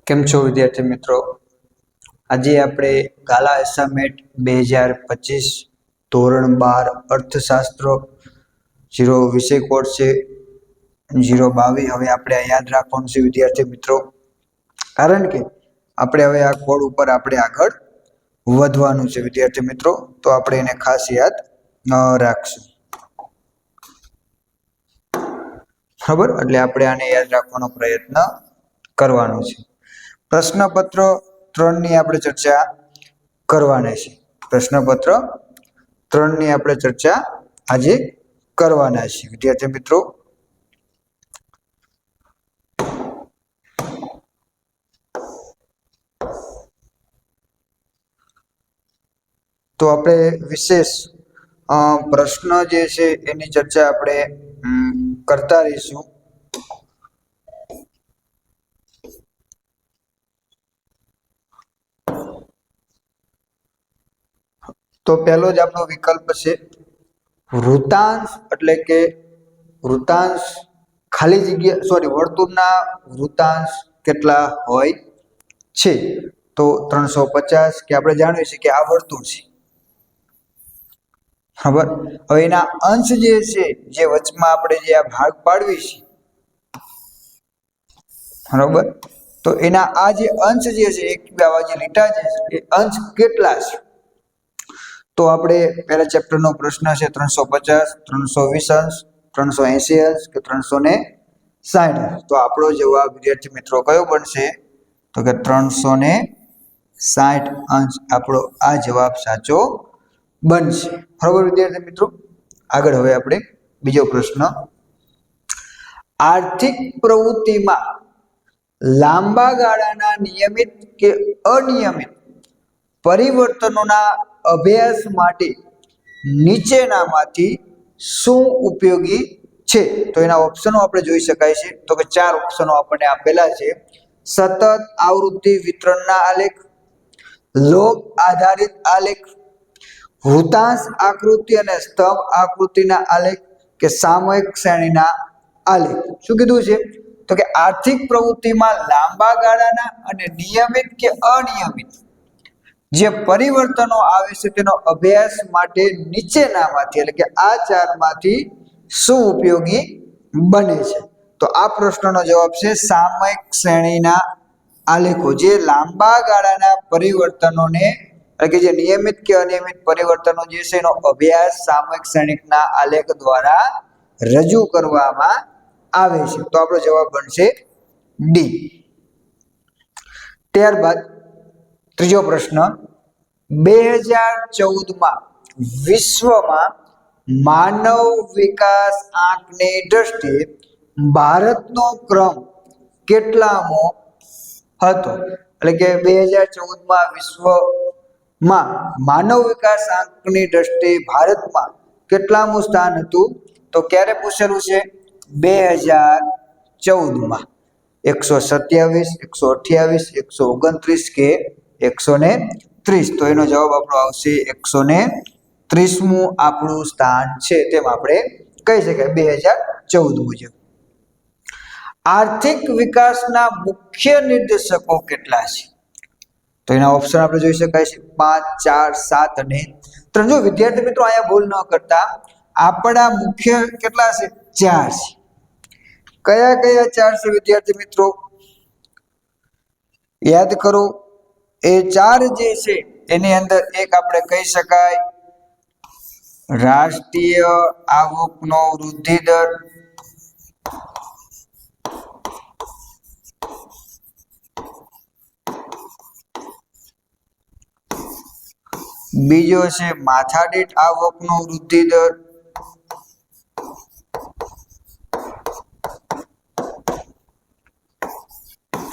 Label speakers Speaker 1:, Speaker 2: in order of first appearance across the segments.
Speaker 1: કેમ છો વિદ્યાર્થી મિત્રો? આજે આપણે ગાલા એસાઇનમેન્ટ 2025 ધોરણ 12 અર્થશાસ્ત્ર 0 વિષય કોડ છે 022. હવે આપણે આ યાદ રાખવાનું છે વિદ્યાર્થી મિત્રો, કારણ કે આપણે હવે આ કોડ ઉપર આપણે આગળ વધવાનું છે વિદ્યાર્થી મિત્રો, તો આપણે એને ખાસ યાદ રાખશું. બરાબર, એટલે આપણે આને યાદ રાખવાનો પ્રયત્ન કરવાનો છે. પ્રશ્નપત્ર 3 ની આપણે ચર્ચા કરવાના છે. પ્રશ્નપત્ર 3 ની આપણે ચર્ચા આજે કરવાના છે વિદ્યાર્થી મિત્રો. તો આપણે વિશેષ પ્રશ્ન જે છે એની ચર્ચા આપણે કરતા રહીશું. તો પહેલો જ આપણો વિકલ્પ છે વૃતાંશ, એટલે કે વૃતાંશ ખાલી જગ્યા વર્તુળના વૃતાંશ કેટલા હોય છે? તો 350, કે આપણે જાણીએ છીએ કે આ વર્તુળ છે. બરાબર, હવે એના અંશ જે છે, જે વચમાં આપણે જે આ ભાગ પાડવી છે, બરાબર, તો એના આ જે અંશ જે છે, એક જે લીટા જે છે, એ અંશ કેટલા છે? તો આપણે પહેલા ચેપ્ટરનો પ્રશ્ન છે 350, 320 અંશ, 380 અંશ કે 360 અંશ. તો આપણો જવાબ વિદ્યાર્થી મિત્રો કયો બનશે? તો કે 360 અંશ આપણો આ જવાબ સાચો બનશે. બરાબર વિદ્યાર્થી મિત્રો, આગળ હવે આપણે બીજો પ્રશ્ન. આર્થિક પ્રવૃત્તિમાં લાંબા ગાળાના નિયમિત કે અનિયમિત પરિવર્તનોના અભ્યાસ માટે નીચેનામાંથી શું ઉપયોગી છે? તો એના ઓપ્શનો આપણે જોઈ શકાય છે. તો કે 4 ઓપ્શનો આપણને આપેલા છે. સતત આવૃત્તિ વિતરણના આલેખ, લોગ આધારિત આલેખ, વૃતાંશ આકૃતિ અને સ્તંભ આકૃતિના આલેખ, કે સામયિક શ્રેણીના આલેખ. શું કીધું છે? તો કે આર્થિક પ્રવૃત્તિમાં લાંબા ગાળાના અને નિયમિત કે અનિયમિત જે પરિવર્તનો આવે છે તેનો અભ્યાસ માટે નીચેનામાંથી, એટલે કે આ 4 માંથી શું ઉપયોગી બને છે? તો આ પ્રશ્નનો જવાબ છે સામયિક શ્રેણીના આલેખો, જે લાંબા ગાળાના પરિવર્તનોને, એટલે કે જે નિયમિત કે અનિયમિત પરિવર્તનો જે છે એનો અભ્યાસ સામયિક શ્રેણીના આલેખ દ્વારા રજૂ કરવામાં આવે છે. તો આપણો જવાબ બનશે ડી. ત્યારબાદ ત્રીજો પ્રશ્ન. 2014માં વિશ્વમાં માનવ વિકાસ આંકની દ્રષ્ટિએ ભારતનો ક્રમ કેટલામો હતો? એટલે કે 2014માં વિશ્વમાં માનવ વિકાસ આંકની દ્રષ્ટિએ ભારતમાં કેટલામું સ્થાન હતું? તો ક્યારે પૂછેલું છે? 2014માં. 127, 128, 129 કે 130? તો એનો જવાબ આપણો આવશે 130મું આપણું સ્થાન છે, તેમ આપણે કહી શકાય 2014 મુજબ. આર્થિક વિકાસના મુખ્ય નિર્દેશકો કેટલા છે? તો એના ઓપ્શન આપણે જોઈ શકાય છે 5, 4, 7 અને 3. જો વિદ્યાર્થી મિત્રો અહીંયા ભૂલ ન કરતા, આપણા મુખ્ય કેટલા છે? 4 છે. કયા કયા 4 છે વિદ્યાર્થી મિત્રો? યાદ કરો. એ 4 જે છે એની અંદર એક આપણે કહી શકાય રાષ્ટ્રીય આવકનો વૃદ્ધિ દર, બીજો છે માથાદીઠ આવકનો વૃદ્ધિ દર,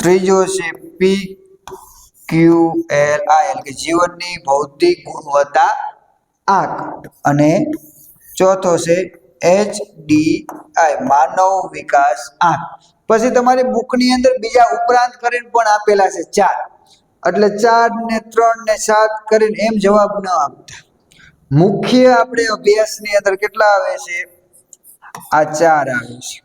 Speaker 1: ત્રીજો છે PQLI, એટલે કે જીવનની ભૌતિક ગુણવત્તા આંક, અને ચોથો છે HDI, માનવ વિકાસ આંક. પછી તમારી બુકની અંદર બીજા ઉપરાંત કરીને પણ આપેલા છે 4, એટલે 4 ને 3 ને 7 કરીને એમ જવાબ ન આપતા. મુખ્ય આપણે અભ્યાસની અંદર કેટલા આવે છે? આ 4 આવે છે.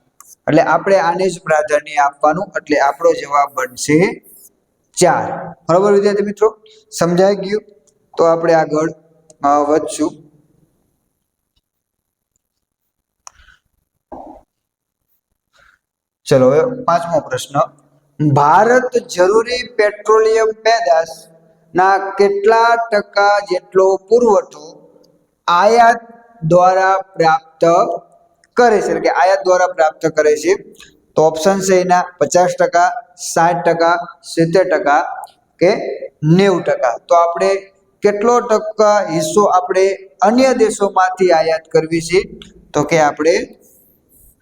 Speaker 1: એટલે આપણે આને જ પ્રાધાન્ય આપવાનું, એટલે આપણો જવાબ બનશે 4. બરાબર વિદ્યાર્થી મિત્રો, સમજાઈ ગયું? તો આપણે આગળ વધશું. ચલો હવે 5મો પ્રશ્ન. ભારત જરૂરી પેટ્રોલિયમ પેદાશ ના કેટલા ટકા જેટલો પુરવઠો આયાત દ્વારા પ્રાપ્ત કરે છે, એટલે કે આયાત દ્વારા પ્રાપ્ત કરે છે? તો ઓપ્શન છે એના 50%, 60%, 70% કે 90%. તો આપણે કેટલો ટકા હિસ્સો આપણે અન્ય દેશોમાંથી આયાત કરવી છે? તો કે આપણે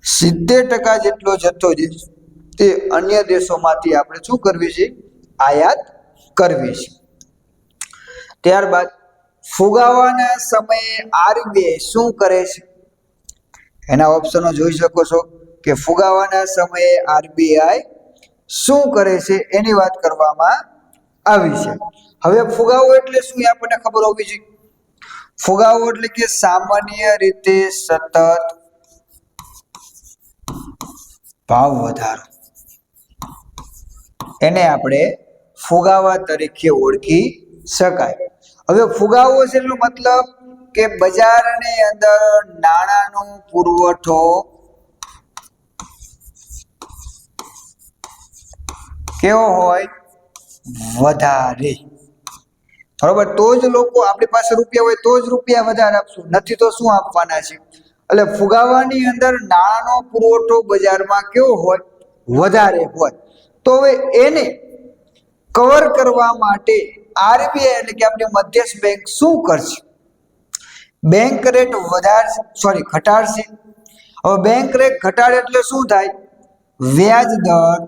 Speaker 1: 70% જેટલો જથ્થો છે તે અન્ય દેશોમાંથી આપણે શું કરવી છે? આયાત કરવી છે. ત્યારબાદ ફુગાવાના સમયે આરબીઆઈ શું કરે છે? એના ઓપ્શનો જોઈ શકો છો કે ફુગાવાના સમયે આરબીઆઈ શું કરે છે એની વાત કરવામાં આવી છે. હવે ફુગાવો એટલે શું એ આપણને ખબર હોવી જોઈએ. ફુગાવો એટલે કે સામાન્ય રીતે સતત ભાવ વધારો, એને આપણે ફુગાવા તરીકે ઓળખી શકાય. હવે ફુગાવો છે એનો મતલબ કે બજારની અંદર નાણાંનો પુરવઠો કેવો હોય? વધારે. બરોબર, તો જ લોકો, આપણી પાસે રૂપિયા હોય તો જ રૂપિયા વધારે આપશું, નથી તો શું આપવાના છે? એટલે ફુગાવાની અંદર નાણાંનો પુરવઠો બજારમાં કેવો હોય? વધારે હોય. તો હવે એને કવર કરવા માટે આરબીઆઈ એટલે કે આપણી મધ્યસ્થ બેંક શું કરશે? બેંક રેટ ઘટાડશે. હવે બેંક રેટ ઘટાડે એટલે શું થાય? વ્યાજ દર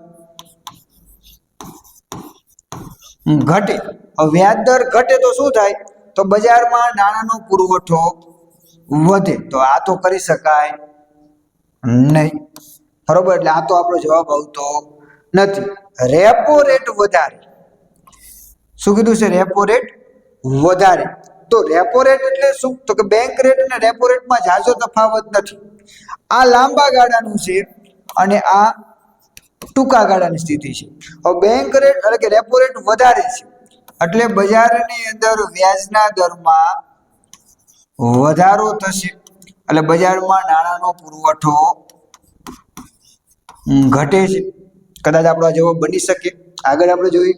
Speaker 1: ઘટે. હવે વ્યાજ દર ઘટે તો શું થાય? તો બજારમાં નાણાંનો પુરવઠો વધે. તો આ તો કરી શકાય નહીં. બરોબર, એટલે આ તો આપણો જવાબ આવતો નથી. રેપો રેટ વધારે. શું કીધું છે? રેપો રેટ વધારે. તો રેપો રેટ એટલે શું? તો કે બેંક રેટ અને રેપો રેટમાં ઝાઝો તફાવત નથી. આ લાંબા ગાળાનું છે અને આ ટૂંકા ગાળાની સ્થિતિ છે. હવે બેંક રેટ એટલે કે રેપો રેટ વધારે છે એટલે બજારની અંદર વ્યાજના દરમાં વધારો થશે, એટલે બજારમાં નાણાંનો પુરવઠો ઘટે છે. કદાચ આપણો જવાબ બની શકે. આગળ આપણે જોઈએ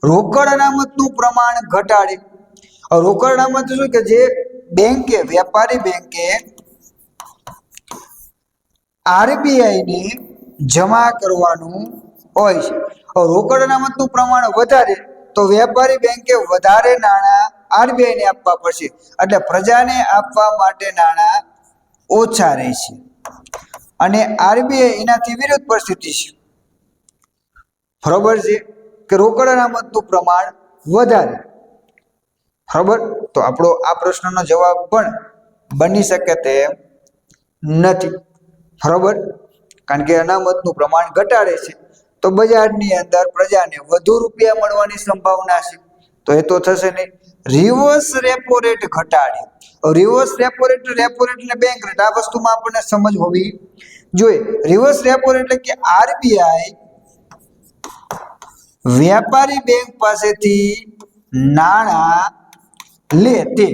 Speaker 1: રોકડ અનામતનું પ્રમાણ ઘટાડે. રોકડ અનામત શું કે જે બેંકે, વેપારી બેંકે આરબીઆઈ ને જમા કરવાનું હોય છે. રોકડ અનામતનું પ્રમાણ વધારે તો વેપારી બેંકે વધારે નાણાં આરબીઆઈ ને આપવા પડશે, એટલે પ્રજાને આપવા માટે નાણાં ઓછા રહેશે. અને આરબીઆઈ એનાથી વિરુદ્ધ પરિસ્થિતિ છે. બરોબર છે કે રોકડ અનામતનું પ્રમાણ વધારે. બરોબર, તો આપણો આ પ્રશ્નનો જવાબ પણ બની શકે તેમ નથી. બરોબર, કારણ કે અનામતનું પ્રમાણ ઘટાડે છે તો બજારની અંદર પ્રજાને વધુ રૂપિયા મળવાની સંભાવના છે, તો એ તો થશે નહીં. રિવર્સ રેપો રેટ ઘટાડે. રિવર્સ રેપો રેટ અને બેંક રેટ આ વસ્તુમાં આપણને સમજ હોવી જોઈએ. રિવર્સ રેપો રેટ એટલે કે આરબીઆઈ વ્યાપારી બેંક પાસેથી નાણાં લે તે.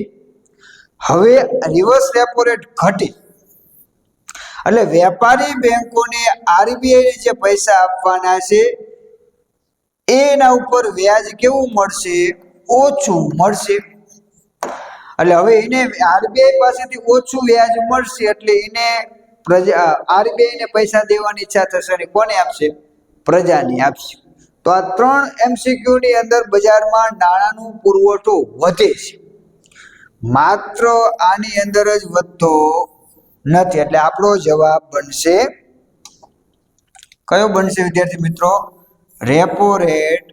Speaker 1: હવે રિવર્સ રેપો રેટ ઘટે એટલે વેપારી બેંકોને આરબીઆઈ જે પૈસા આપવાના છે એના ઉપર વ્યાજ કેવું મળશે? ઓછું મળશે. એટલે હવે એને આરબીઆઈ પાસેથી ઓછું વ્યાજ મળશે એટલે એને આરબીઆઈ ને પૈસા દેવાની ઈચ્છા થશે અને કોને આપશે? પ્રજાને આપશે. તો આ 3 MCQ ની અંદર બજારમાં નાણાંનો પુરવઠો વધે છે, માત્ર આની અંદર જ વધતો નથી. એટલે આપણો જવાબ બનશે કયો બનશે વિદ્યાર્થી મિત્રો? રેપો રેટ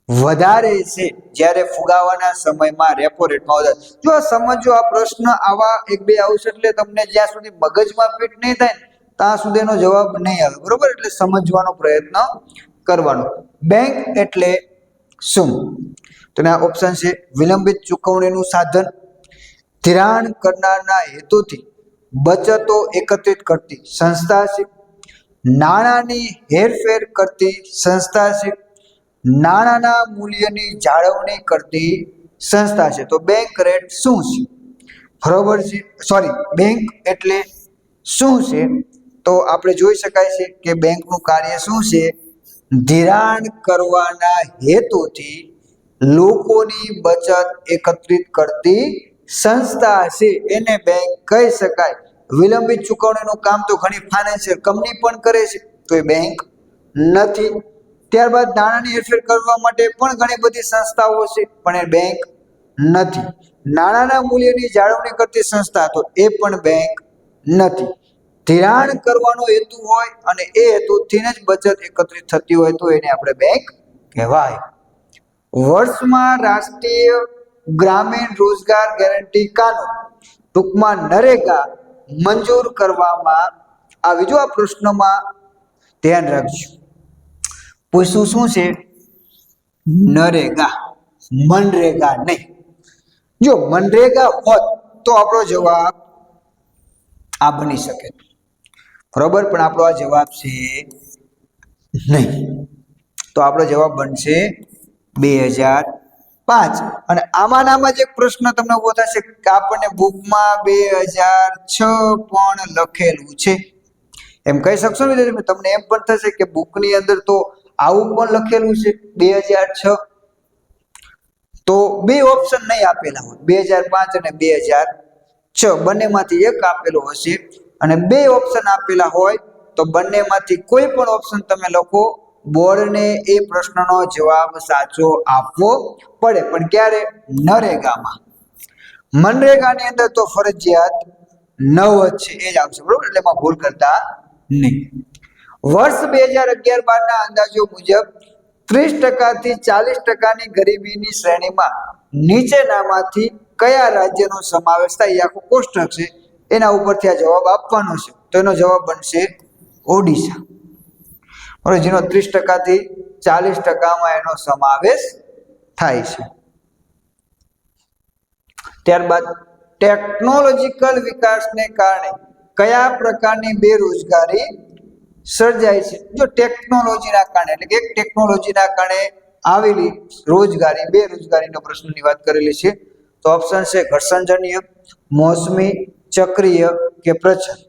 Speaker 1: વધારે છે જ્યારે ફુગાવાના સમયમાં રેપો રેટમાં વધારે. જો આ સમજો, આ પ્રશ્ન આવા 1-2 આવશે એટલે તમને જ્યાં સુધી મગજમાં ફિટ નહીં થાય ત્યાં સુધીનો જવાબ નહીં આવે. બરોબર, એટલે સમજવાનો પ્રયત્ન કરવાનો. બેંક એટલે શું? તો આ ઓપ્શન છે વિલંબિત ચૂકવણીનું સાધન, ધિરાણ કરનારના હેતુથી બચતો એકત્રિત કરતી સંસ્થા છે, નાણાંની હેરફેર કરતી સંસ્થા છે, નાણાંના મૂલ્યની જાળવણી કરતી સંસ્થા છે. તો બેંક રેટ શું છે? બરોબર છે. સોરી, બેંક એટલે શું છે? તો આપણે જોઈ શકાય છે કે બેંકનું કાર્ય શું છે? ધિરાણ કરવાના હેતુથી લોકોની બચત એકત્રિત કરતી સંસ્થા છે, એને બેંક કહી શકાય. વિલંબિત ચૂકવણીનું કામ તો ઘણી ફાઇનાન્શિયલ કંપની પણ કરે છે, તો એ બેંક નથી. ત્યારબાદ નાણાંની હેરફેર કરવા માટે પણ ઘણી બધી સંસ્થાઓ છે, પણ એ બેંક નથી. નાણાંના મૂલ્યની જાળવણી કરતી સંસ્થા, તો એ પણ બેંક નથી. ધિરાણ કરવાનો હેતુ હોય અને એ હેતુથી જ બચત એકત્રિત થતી હોય તો એને આપણે બેંક કહેવાય. વર્ષમાં રાષ્ટ્રીય ગ્રામીણ રોજગાર ગેરંટી કાનૂન, ટૂંકમાં નરેગા, મંજૂર કરવામાં આવી. જો આ પ્રશ્નમાં ધ્યાન રાખજો, પૂછવું શું છે? નરેગા, મનરેગા નહીં. જો મનરેગા હોત તો આપણો જવાબ આ બની શકે, બરોબર, પણ આપણો આ જવાબ છે નહીં. તો આપણો જવાબ બનશે 2005. અને આમાં જ એક પ્રશ્ન તમને ઉભો થશે કે આપણને બુકમાં 2006 પણ લખેલું છે, એમ કહી શકશો ને? તમને એમ પણ થશે કે બુકની અંદર તો આવું પણ લખેલું છે 2006, તો બે ઓપ્શન નહીં આપેલા હોય, 2005 અને 2006 બંનેમાંથી એક આપેલો હશે, અને બે ઓપ્શન આપેલા હોય તો બંનેમાંથી કોઈ પણ ઓપ્શન તમે લખો, બોર્ડને એ પ્રશ્નનો જવાબ સાચો આપવો પડે. પણ ક્યારે? નરેગામાં. મનરેગાની અંદર તો ફરજિયાત 9 જ છે, એ જ આવશે, બરોબર, એટલે એમાં ભૂલ કરતા નહીં. વર્ષ 2011-12ના અંદાજો મુજબ 30% થી 40%ની ગરીબીની શ્રેણીમાં નીચેનામાંથી કયા રાજ્યનો સમાવેશ થાય? એ આખું કોષ્ટક છે, એના ઉપરથી આ જવાબ આપવાનો છે. તો એનો જવાબ બનશે ઓડિશા, બરાબર, જેનો 30% થી 40%માં એનો સમાવેશ થાય છે. ત્યારબાદ ટેકનોલોજીકલ વિકાસને કારણે કયા પ્રકારની બેરોજગારી સર્જાય છે? જો ટેકનોલોજીના કારણે, એટલે કે ટેકનોલોજીના કારણે આવેલી રોજગારી, બેરોજગારીનો પ્રશ્નની વાત કરેલી છે. તો ઓપ્શન છે ઘર્ષણજન્ય, મોસમી, ચક્રીય કે પ્રચંડ.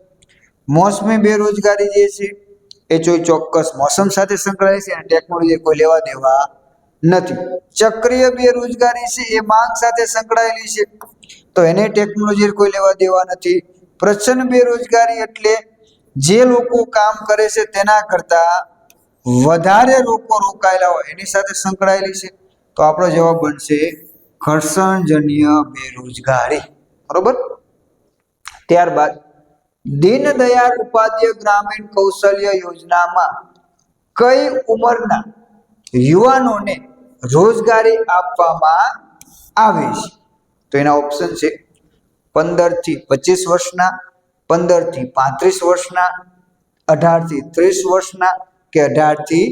Speaker 1: મોસમી બેરોજગારી જે છે એ ચોક્કસ મોસમ સાથે સંકળાયેલી છે અને ટેકનોલોજી કોઈ લેવા દેવા નથી. ચક્રીય બેરોજગારી છે એ માંગ સાથે સંકળાયેલી છે, તો એને ટેકનોલોજી કોઈ લેવા દેવા નથી. પ્રચંડ બેરોજગારી એટલે જે લોકો કામ કરે છે તેના કરતા વધારે લોકો રોકાયેલા હોય એની સાથે સંકળાયેલી છે. તો આપણો જવાબ બનશે ઘર્ષણજન્ય બેરોજગારી, બરોબર. ત્યારબાદ દીનદયાળ ઉપાધ્યાય ગ્રામીણ કૌશલ્ય યોજનામાં કઈ ઉંમરના યુવાનોને રોજગારી આપવામાં આવે છે? તો એના ઓપ્શન છે 15 થી 25 વર્ષના, 15 થી 35 વર્ષના, 18 થી 30 વર્ષના કે 18 થી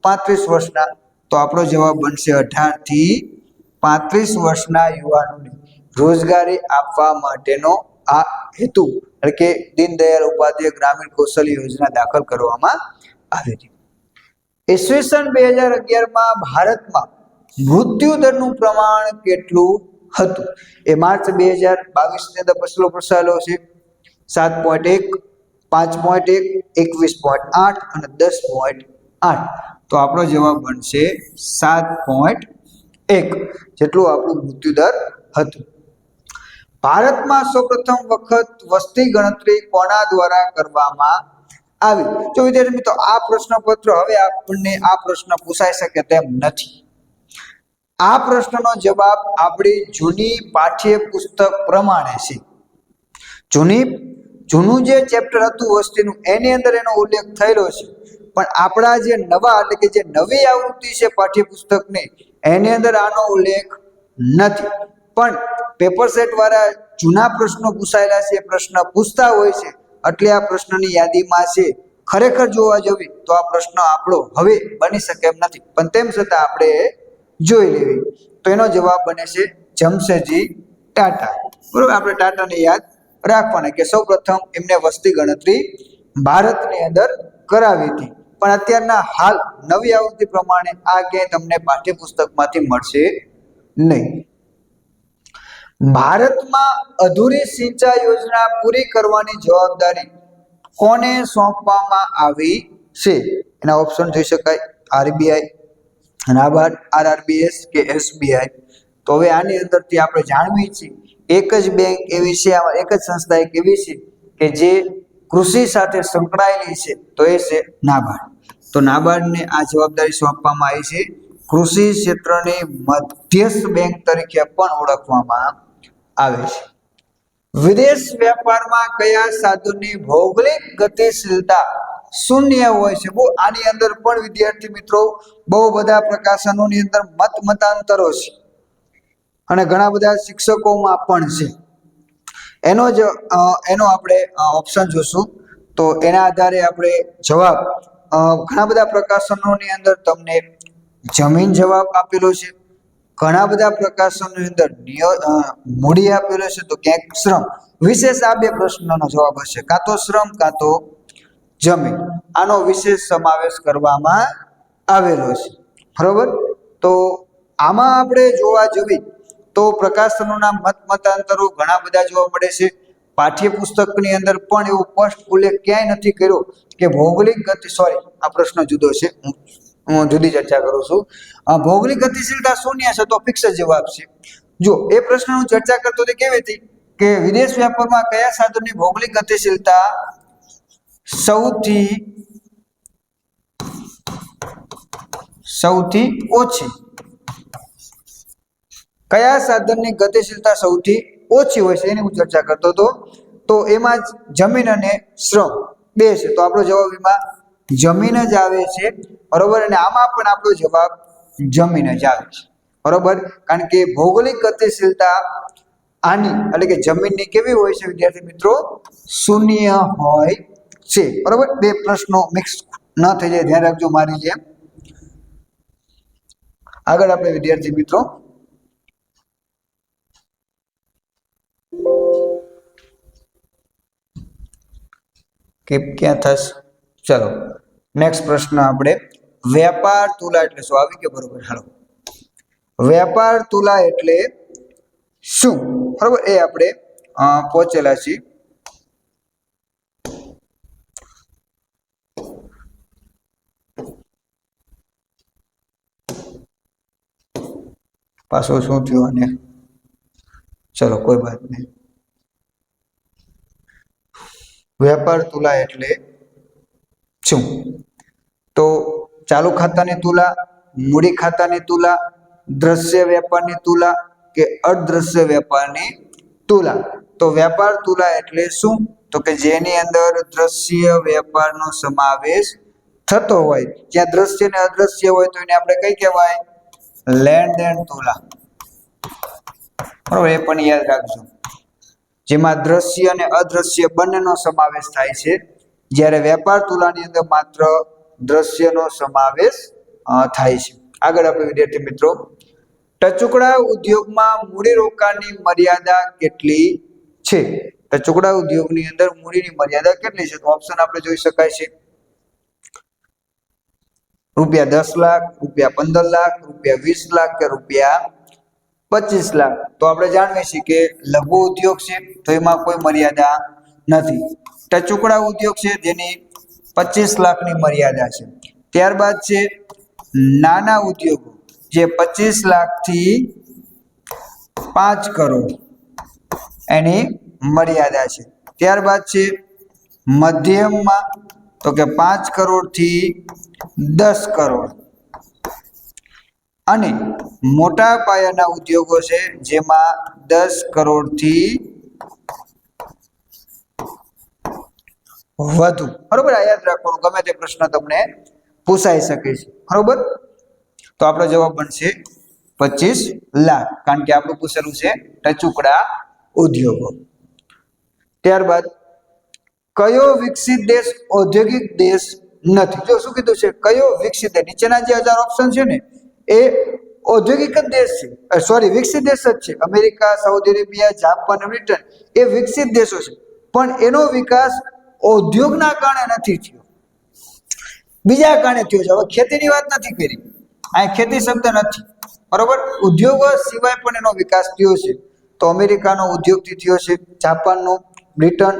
Speaker 1: 35 વર્ષના. તો આપણો જવાબ બનશે 18 થી 35 વર્ષના યુવાનોને રોજગારી આપવા માટેનો આ હેતુ, એટલે કે દીનદયાળ ઉપાધ્યાય ગ્રામીણ કૌશલ્ય યોજના દાખલ કરવામાં આવી હતી. ઈસવીસન 2011માં ભારતમાં મૃત્યુ દરનું પ્રમાણ કેટલું હતું? એ માર્ચ 2022ની અંદર પછલો પ્રસાયેલો છે. 7.1, 5.1, 21.8 અને 10.8. તો આપણો જવાબ બનશે 7.1 જેટલું આપણું મૃત્યુ દર હતું. ભારતમાં સૌપ્રથમ વખત વસ્તી ગણતરી કોના દ્વારા કરવામાં આવી? જો વિદ્યાર્થી મિત્રો, આ પ્રશ્નપત્ર હવે આપણને આ પ્રશ્ન પૂછાઈ શકે તેમ નથી. આ પ્રશ્નનો જવાબ આપણી જૂની પાઠ્યપુસ્તક પ્રમાણે છે. જૂનું જે ચેપ્ટર હતું વસ્તીનું, એની અંદર એનો ઉલ્લેખ થયેલો છે, પણ આપણા જે નવા, એટલે કે જે નવી આવૃત્તિ છે પાઠ્યપુસ્તકની, એની અંદર આનો ઉલ્લેખ નથી. પણ પેપર સેટ વાળા જૂના પ્રશ્નો પૂછાયેલા છે, પ્રશ્ન પૂછતા હોય છે, એટલે આ પ્રશ્નની યાદીમાં છે. ખરેખર જોવા જઈએ તો આ પ્રશ્ન આપણો હવે બની શકે એમ નથી, પણ તેમ છતાં આપણે જોઈ લેવી. તો એનો જવાબ બને છે જમશેદજી ટાટા, બરોબર. આપણે ટાટાને યાદ રાખવાના કે સૌપ્રથમ એમને વસ્તી ગણતરી ભારતની અંદર કરાવી હતી. પણ અત્યારના હાલ નવી આવૃત્તિ પ્રમાણે આ ક્યાંય તમને પાઠ્યપુસ્તકમાંથી મળશે નહીં. ભારતમાં અધૂરી સિંચાઈ યોજના પૂરી કરવાની જવાબદારી કોને સોંપવામાં આવી છે? એના ઓપ્શન જોઈ શકાય: આરબીઆઈ, નાબાર્ડ, આરઆરબીએસ કે એસબીઆઈ. તો હવે આની અંદરથી આપણે જાણવી છે એક જ બેંક એવી છે, એક જ સંસ્થા એક એવી છે કે જે કૃષિ સાથે સંકળાયેલી છે, તો એ છે નાબાર્ડ. તો નાબાર્ડને આ જવાબદારી સોંપવામાં આવી છે. કૃષિ ક્ષેત્રની મધ્યસ્થ બેંક તરીકે પણ ઓળખવામાં આવે છે. વિદેશ વેપારમાં કયા સાધનની ભૌગોલિક ગતિશીલતા શૂન્ય હોય છે? આની અંદર પણ વિદ્યાર્થી મિત્રો બહુ બધા પ્રકાશનોની અંદર મતાંતરો છે અને ઘણા બધા શિક્ષકોમાં પણ છે. એનો આપણે ઓપ્શન જોશું તો એના આધારે આપણે જવાબ ઘણા બધા પ્રકાશનોની અંદર તમને જમીન જવાબ આપેલો છે, ઘણા બધા પ્રકાશનોની અંદર મૂડી આપેલો છે, તો ક્યાંક શ્રમ. વિશેષ આ બે પ્રશ્નનો જવાબ હશે, કાં તો શ્રમ કાં તો જમીન. આનો વિશેષ સમાવેશ કરવામાં આવેલો છે. બરોબર. તો આમાં આપણે જોવા જઈએ તો પ્રકાશનોના મતાંતરો ઘણા બધા જોવા મળે છે. પાઠ્યપુસ્તકની અંદર પણ એવો સ્પષ્ટ ઉલ્લેખ ક્યાંય નથી કર્યો કે ભૌગોલિક ગતિ, સોરી આ પ્રશ્ન જુદો છે, હું જુદી ચર્ચા કરું છું. ભૌગોલિક ગતિશીલતા શૂન્ય છે તો ફિક્સ જવાબ છે. જો એ પ્રશ્ન હું ચર્ચા કરતો તે કેવી હતી કે વિદેશ વેપારમાં કયા સાધનની ભૌગોલિક ગતિશીલતા સૌથી ઓછી, કયા સાધનની ગતિશીલતા સૌથી ઓછી હોય છે એની હું ચર્ચા કરતો હતો. તો એમાં જમીન અને શ્રમ બે છે, તો આપણો જવાબ એમાં જમીન જ આવે છે. બરોબર. અને આમાં પણ આપણો જવાબ જમીન જ આવે છે. બરોબર. કારણ કે ભૌગોલિક ગતિશીલતા આની એટલે કે જમીનની કેવી હોય છે વિદ્યાર્થી મિત્રો? શૂન્ય હોય છે. બરોબર. બે પ્રશ્નો મિક્સ ન થઈ જાય, ધ્યાન રાખજો મારી જેમ. આગળ આપણે વિદ્યાર્થી મિત્રો કે ક્યાં થશે? ચલો નેક્સ્ટ પ્રશ્ન આપણે વ્યાપાર તુલા એટલે શું આવી ગયો? બરોબર. હાલો, વ્યાપાર તુલા એટલે શું? બરોબર. એ આપણે પહોંચેલા છીએ. પાછો શું થયું અને ચલો કોઈ વાત નહીં. વ્યાપાર તુલા એટલે શું? તો ચાલુ ખાતાની તુલા, મૂડી ખાતાની તુલા, દ્રશ્ય વેપારની તુલા કે અદ્રશ્ય વેપારની તુલા. તો વ્યાપાર તુલા એટલે શું? તો કે જેની અંદર દ્રશ્ય વેપારનો સમાવેશ થતો હોય. જ્યાં દ્રશ્ય ને અદ્રશ્ય હોય તો એને આપણે કઈ કહેવાય? લેણ દેણ તુલા. બરોબર. એ પણ યાદ રાખજો. જેમાં દ્રશ્ય અને અદ્રશ્ય બંનેનો સમાવેશ થાય છે, જ્યારે વેપાર તુલાની અંદર માત્ર દ્રશ્યનો સમાવેશ થાય છે. આગળ આપણે વિદ્યાર્થી મિત્રો ટચુકડા ઉદ્યોગમાં મૂડીરોકાણની મર્યાદા કેટલી છે? ટચુકડા ઉદ્યોગની અંદર મૂડીની મર્યાદા કેટલી છે? તો ઓપ્શન આપણે જોઈ શકાય છે: રૂપિયા 10 લાખ, રૂપિયા 15 લાખ, રૂપિયા 20 લાખ કે રૂપિયા 25 લાખ. તો આપણે જાણીએ છીએ કે લઘુ ઉદ્યોગ છે તો એમાં કોઈ મર્યાદા નથી. ટચુકડા ઉદ્યોગ છે જેની 25 લાખની મર્યાદા છે. ત્યારબાદ છે નાના ઉદ્યોગો જે 25 લાખથી 5 કરોડ એની મર્યાદા છે. ત્યારબાદ છે મધ્યમમાં તો કે 5 કરોડથી 10 કરોડ, અને મોટા પાયાના ઉદ્યોગો છે જેમાં 10 કરોડથી વધુ. બરોબર. આ યાદ રાખવાનું, ગમે તે પ્રશ્ન તમને પૂછાઈ શકે છે. બરોબર. તો આપણો જવાબ બનશે 25 લાખ, કારણ કે આપણું પૂછેલું છે ટચુકડા ઉદ્યોગો. ત્યારબાદ કયો વિકસિત દેશ ઔદ્યોગિક દેશ નથી? જો શું કીધું છે? કયો વિકસિત દેશ? નીચેના જે 1000 ઓપ્શન છે ને એ ઔદ્યોગિક જ દેશ છે, સોરી વિકસિત દેશ જ છે. America, Saudi Arabia, Japan, Britain એ વિકસિત દેશો છે, પણ એનો વિકાસ ઉદ્યોગના કારણે નથી થયો. બીજા કારણે થયો છે. હવે ખેતીની વાત નથી કરી, આ ખેતી શબ્દ નથી, બરોબર. ઉદ્યોગો સિવાય પણ એનો વિકાસ થયો છે. તો અમેરિકાનો ઉદ્યોગથી થયો છે, જાપાનનો, બ્રિટન,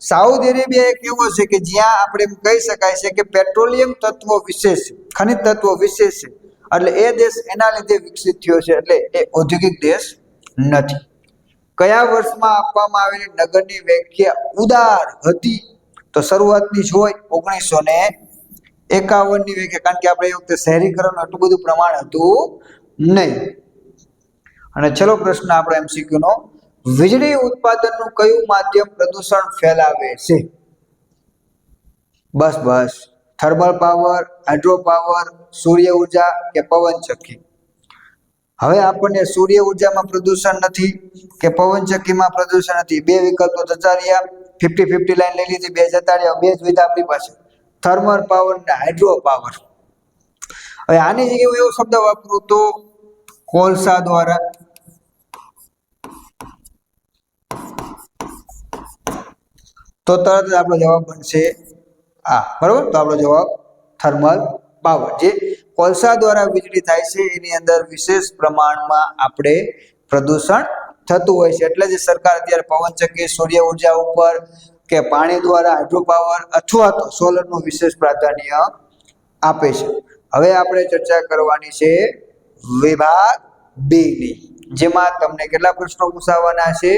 Speaker 1: સાઉદી અરેબિયા એક એવો છે કે જ્યાં આપણે એમ કહી શકાય છે કે પેટ્રોલિયમ તત્વો વિશેષ છે, ખનિજ તત્વો વિશેષ છે, એટલે એ દેશ એના લીધે વિકસિત થયો છે, એટલે એ ઔદ્યોગિક દેશ નથી. કયા વર્ષમાં આપવામાં આવેલી નગરની વ્યાખ્યા ઉદાર હતી? તો શરૂઆતની જ હોય 1951 ની વ્યાખ્યા, કારણ કે આપણે એ વખતે શહેરીકરણ એટલું બધું પ્રમાણ હતું નહીં. અને છેલ્લો પ્રશ્ન આપણો એમસીક્યુ નો, વીજળી ઉત્પાદનનું કયું માધ્યમ પ્રદૂષણ ફેલાવે છે? બસ થર્મલ પાવર, હાઇડ્રો પાવર, સૂર્ય ઉર્જા કે પવન ચક્કી? હવે આપણને સૂર્ય ઉર્જામાં પ્રદૂષણ નથી કે પવન ચક્કીમાં પ્રદૂષણ નથી, બે વિકલ્પો જતા રહ્યા, 50-50 લાઈન લઈ લીધી, બે જતા રહ્યા, બે જ વિધ આપણી પાસે, થર્મલ પાવર ને હાઇડ્રો પાવર. હવે આની જગ્યાએ એવો શબ્દ વાપરું તો કોલસા દ્વારા, તો તરત જ આપણો જવાબ બનશે આ, બરોબર. તો આપણો જવાબ થર્મલ પાવર, જે કોલસા દ્વારા વીજળી થાય છે એની અંદર વિશેષ પ્રમાણમાં આપણે પ્રદૂષણ થતું હોય છે, એટલે જ સરકાર અત્યારે પવનચક્કી, સૂર્ય ઉર્જા ઉપર કે પાણી દ્વારા હાઇડ્રો પાવર અથવા તો સોલરનું વિશેષ પ્રાધાન્ય આપે છે. હવે આપણે ચર્ચા કરવાની છે વિભાગ બી ની, જેમાં તમને કેટલા પ્રશ્નો પૂછાવાના છે?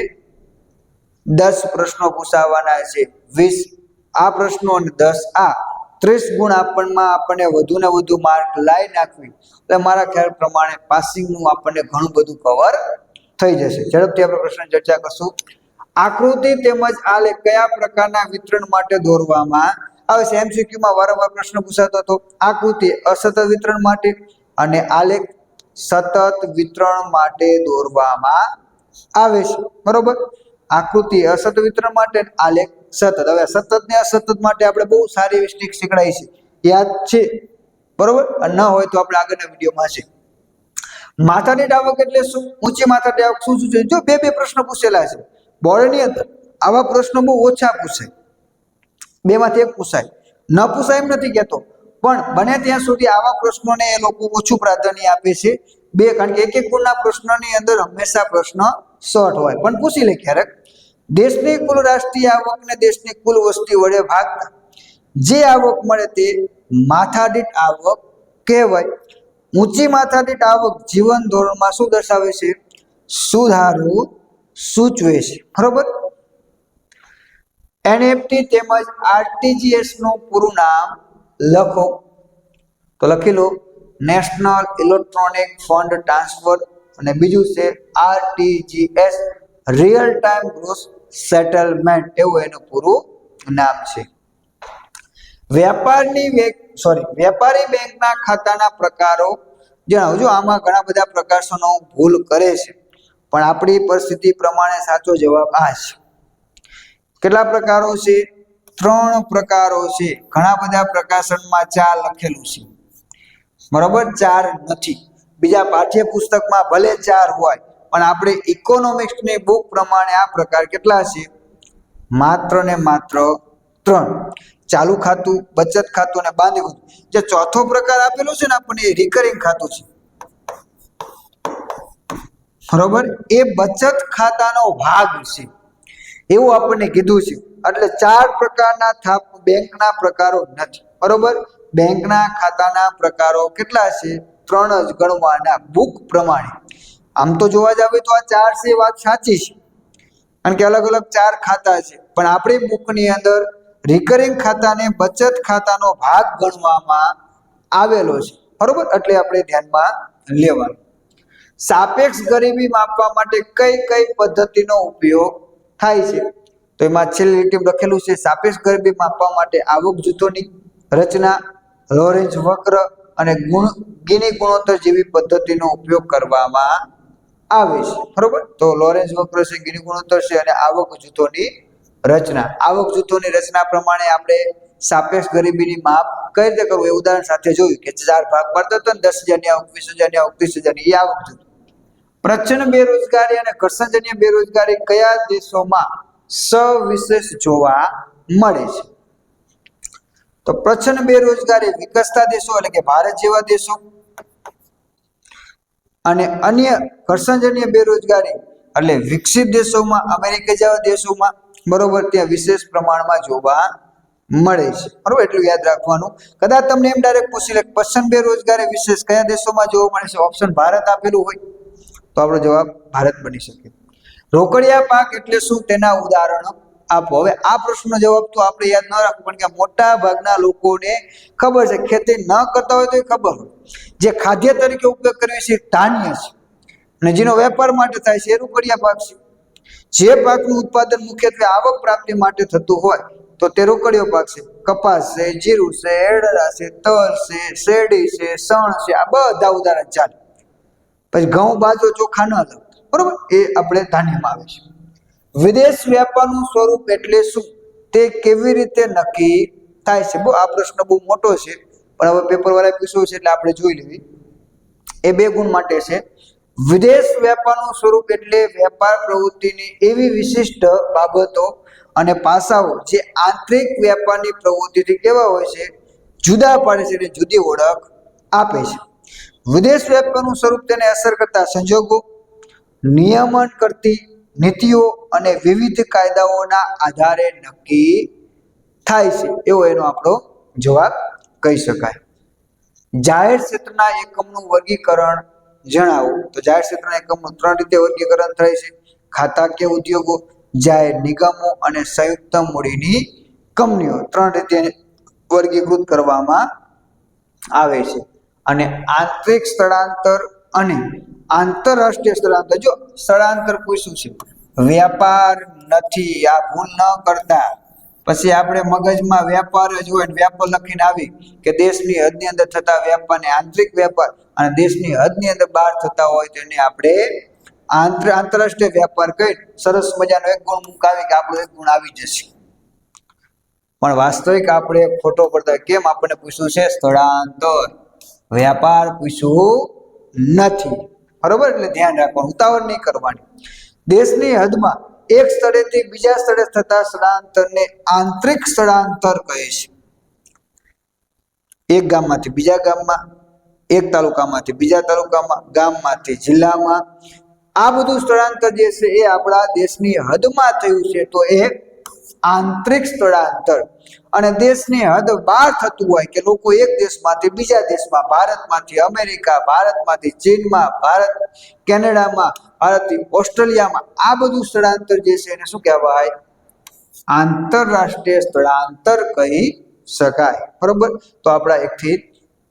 Speaker 1: 10 પ્રશ્નો પૂછાવાના છે. 20 આ પ્રશ્નો અને 10 આ, 30 ગુણ આપણને વધુ ને વધુ માર્ક લાવી નાખવી, એટલે મારા ખ્યાલ પ્રમાણે પાસિંગનું આપણને ઘણું બધું કવર થઈ જશે. ઝડપથી આપણે પ્રશ્ન ચર્ચા કરશું. આકૃતિ તેમજ આલેખ કયા પ્રકારના વિતરણ માટે દોરવામાં આવે છે? એમસીક્યુમાં વારંવાર પ્રશ્ન પૂછાતો હતો. આકૃતિ અસતત વિતરણ માટે અને આલેખ સતત વિતરણ માટે દોરવામાં આવે છે, બરોબર. આકૃતિ અસતત વિતરણ માટે, આલેખ સતત. હવે સતત ને અસતત માટે આપણે બહુ સારી એવી સ્ટ્રીક શીખડાઈ છે, યાદ છે, બરોબર. ન હોય તો આપણે આગળના વિડીયોમાં છે. માથાદીઠ આવક એટલે શું? ઊંચી માથાદીઠ આવક શું છે? જો બે પ્રશ્ન પૂછેલા છે બોર્ડની અંદર, આવા પ્રશ્નો બહુ ઓછા પૂછાય, બેમાંથી એક પૂછાય, ન પૂછાય એમ નથી કહેતો, પણ બને ત્યાં સુધી આવા પ્રશ્નોને એ લોકો ઓછું પ્રાધાન્ય આપે છે. બે, કારણ કે એક ગુણના પ્રશ્નની અંદર હંમેશા પ્રશ્ન શોર્ટ હોય, પણ પૂછી લે ક્યારેક. દેશની કુલ રાષ્ટ્રીય આવકને દેશની કુલ વસ્તી વડે ભાગતા જે આવક મળે તે માથાદીઠ આવક કહેવાય. ઊંચી માથાદીઠ આવક જીવન ધોરણમાં શું દર્શાવે છે? સુધારો સૂચવે છે, બરોબર. એનએફટી તેમજ આરટીજીએસ નું પૂરું નામ લખો. તો લખી લો, નેશનલ ઇલેક્ટ્રોનિક ફંડ ટ્રાન્સફર, અને બીજું છે RTGS, real time gross settlement, એવું એનું પૂરું નામ છે. વેપારી બેંકના ખાતાના પ્રકારો જણાવજો. આમાં ઘણા બધા પ્રકાશનો ભૂલ કરે છે, પણ આપણી પરિસ્થિતિ પ્રમાણે સાચો જવાબ આ છે. કેટલા પ્રકારો છે? 3 પ્રકારો છે. ઘણા બધા પ્રકાશનમાં 4 લખેલું છે, બરોબર, 4 નથી. બીજા પાઠ્યપુસ્તકમાં ભલે 4 હોય, પણ આપણે ઇકોનોમિક્સની બુક પ્રમાણે આ પ્રકાર કેટલા છે? માત્ર ને માત્ર 3. ચાલુ ખાતું, બચત ખાતું અને બાંધી ખાતું. જે ચોથો પ્રકાર આપેલો છે ને આપણને, એ રિકરિંગ ખાતું છે, બરોબર. એ બચત ખાતાનો ભાગ છે એવું આપણને કીધું છે. એટલે 4 પ્રકારના બેંકના પ્રકારો નથી, બરોબર. બેંકના ખાતાના પ્રકારો કેટલા છે? 3 જ ગણવાના બુક પ્રમાણે. આમ તો જોવા જાવે તો આ 4 છે, વાત સાચી છે, કારણ કે અલગ અલગ 4 ખાતા છે, પણ આપણી બુકની અંદર રિકરિંગ ખાતાને બચત ખાતાનો ભાગ ગણવામાં આવેલો છે, બરોબર. એટલે આપણે ધ્યાનમાં લેવાનું. સાપેક્ષ ગરીબી માપવા માટે કઈ કઈ પદ્ધતિનો ઉપયોગ થાય છે? તો એમાં છેલ્લી લીટીમાં લખેલું છે, સાપેક્ષ ગરીબી માપવા માટે આવક જૂથોની રચના, લોરેન્જ વક્ર અને ગિની ગુણોત્તર જેવી પદ્ધતિનો ઉપયોગ કરવામાં આવે છે, બરોબર. તો લોરેન્જ વક્ર છે, ગિની ગુણોત્તર છે અને આવક જૂથોની રચના. આવક જૂથોની રચના પ્રમાણે આપણે સાપેક્ષ ગરીબીની માપ કઈ રીતે કરવું એ ઉદાહરણ સાથે જોયું કે 4 ભાગ પડતો હતો ને, 10,000 ની આવક, 20,000 ની આવક, 30,000 ની આવક જૂથ. પ્રચંડ બેરોજગારી અને ઘર્ષણજન્ય બેરોજગારી કયા દેશોમાં સવિશેષ જોવા મળે છે? તો પ્રચંડ બેરોજગારી વિકસતા દેશો એટલે કે ભારત જેવા દેશો, અને અન્ય ઘર્ષણજન્ય બેરોજગારી એટલે વિકસિત દેશોમાં, અમેરિકા જેવા દેશોમાં, બરોબર, ત્યાં વિશેષ પ્રમાણમાં જોવા મળે છે, બરોબર. એટલું યાદ રાખવાનું. કદાચ તમને એમ ડાયરેક્ટ પૂછી લે પ્રચંડ બેરોજગારી વિશેષ કયા દેશોમાં જોવા મળે છે, ઓપ્શન ભારત આપેલું હોય તો આપણો જવાબ ભારત બની શકે. રોકડિયા પાક એટલે શું, તેના ઉદાહરણો આપો. હવે આ પ્રશ્નનો જવાબ તો આપણે યાદ ન રાખવું, પણ કે મોટા ભાગના લોકોને ખબર છે, ખેતી ન કરતા હોય તો ખબર હોય. જે ખાદ્ય તરીકે ઉપયોગ કરીએ છીએ ધાન્ય છે, અને જેનો વેપાર માટે થાય છે એ રોકડિયા પાક છે. જે પાકનું ઉત્પાદન મુખ્યત્વે આવક પ્રાપ્તિ માટે થતું હોય તો તે રોકડિયો પાક છે. કપાસ છે, જીરું છે, એરડા છે, તલ છે, શેરડી છે, શણ છે, આ બધા ઉદાહરણ ચાલે. પછી ઘઉં, બાજરો, ચોખા ન લો, બરોબર, એ આપણે ધાન્યમાં આવે છે. વિદેશ વ્યાપારનું સ્વરૂપ એટલે શું, તે કેવી રીતે નક્કી થાય છે? આ પ્રશ્ન બહુ મોટો છે, પણ હવે પેપર વાળાએ પૂછ્યો છે એટલે આપણે જોઈ લેવી. એ 2 ગુણ માટે છે. વિદેશ વ્યાપારનું સ્વરૂપ એટલે વેપાર પ્રવૃત્તિની એવી વિશિષ્ટ બાબતો અને પાસાઓ જે આંતરિક વ્યાપારની પ્રવૃત્તિથી કેવા હોય છે, જુદા પાડે છે, એટલે જુદી ઓળખ આપે છે. વિદેશ વ્યાપારનું સ્વરૂપ તેને અસર કરતા સંજોગો, નિયમન કરતી નીતિઓ અને વિવિધ કાયદાઓના આધારે નક્કી થાય છે, એવો એનો આપણો જવાબ કહી શકાય. જાહેર ક્ષેત્રના એકમનું વર્ગીકરણ જણાવો. તો જાહેર ક્ષેત્રના એકમનું 3 રીતે વર્ગીકરણ થાય છે: ખાતાકીય ઉદ્યોગો, જાહેર નિગમો અને સંયુક્ત મૂડીની કંપનીઓ. 3 રીતે વર્ગીકૃત કરવામાં આવે છે. અને આંતરિક સ્થળાંતર અને આંતરરાષ્ટ્રીય સ્થળાંતર. જો સ્થળાંતર પૂછ્યું છે, વ્યાપાર નથી, આ ભૂલ ન કરતા. પછી આપણે મગજમાં વેપાર જ હોય, વ્યાપાર લખીને આવી કે દેશની હદની અંદર થતા વ્યાપારને આંતરિક વેપાર, અને દેશની હદની અંદર બહાર થતા હોય તો એને આપણે આંતરરાષ્ટ્રીય વ્યાપાર કહી સરસ મજાનો એક ગુણ મુકાવી કે આપણો એક ગુણ આવી જશે. પણ વાસ્તવિક આપણે ખોટો પડતા. કેમ? આપણને પૂછ્યું છે સ્થળાંતર, વ્યાપાર પૂછ્યું નથી, બરોબર. એટલે ધ્યાન રાખવાનું, ઉતાવળ નહીં કરવાની. દેશની હદમાં એક સ્થળેથી બીજા સ્થળે થતા સ્થળાંતરને આંતરિક સ્થળાંતર કહે છે. એક ગામમાંથી બીજા ગામમાં, એક તાલુકામાંથી બીજા તાલુકામાં, ગામમાંથી જિલ્લામાં, આ બધું સ્થળાંતર જે છે એ આપણા દેશની હદમાં થયું છે તો એ આંતરિક સ્થળાંતર. અને દેશની હદ બહાર થતું હોય કે લોકો એક દેશમાંથી બીજા દેશમાં, ભારતમાંથી અમેરિકા, ભારતમાંથી ચીનમાં, ભારત કેનેડામાં, ભારતથી ઓસ્ટ્રેલિયામાં, આ બધું સ્થળાંતર જે છે એને શું કહેવાય? આંતરરાષ્ટ્રીય સ્થળાંતર કહી શકાય, બરોબર. તો આપણા 1 થી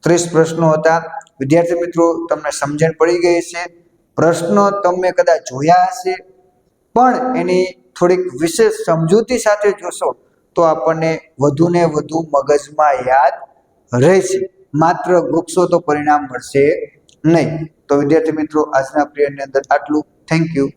Speaker 1: 30 પ્રશ્નો હતા. વિદ્યાર્થી મિત્રો, તમને સમજણ પડી ગઈ છે. પ્રશ્નો તમે કદાચ જોયા હશે, પણ એની થોડીક વિશેષ સમજૂતી સાથે જોશો તો આપણને વધુ ને વધુ મગજમાં યાદ રહેશે. માત્ર ગુકશો તો પરિણામ મળશે નહીં. તો વિદ્યાર્થી મિત્રો, આજના પીરિયડની અંદર આટલું. Thank you.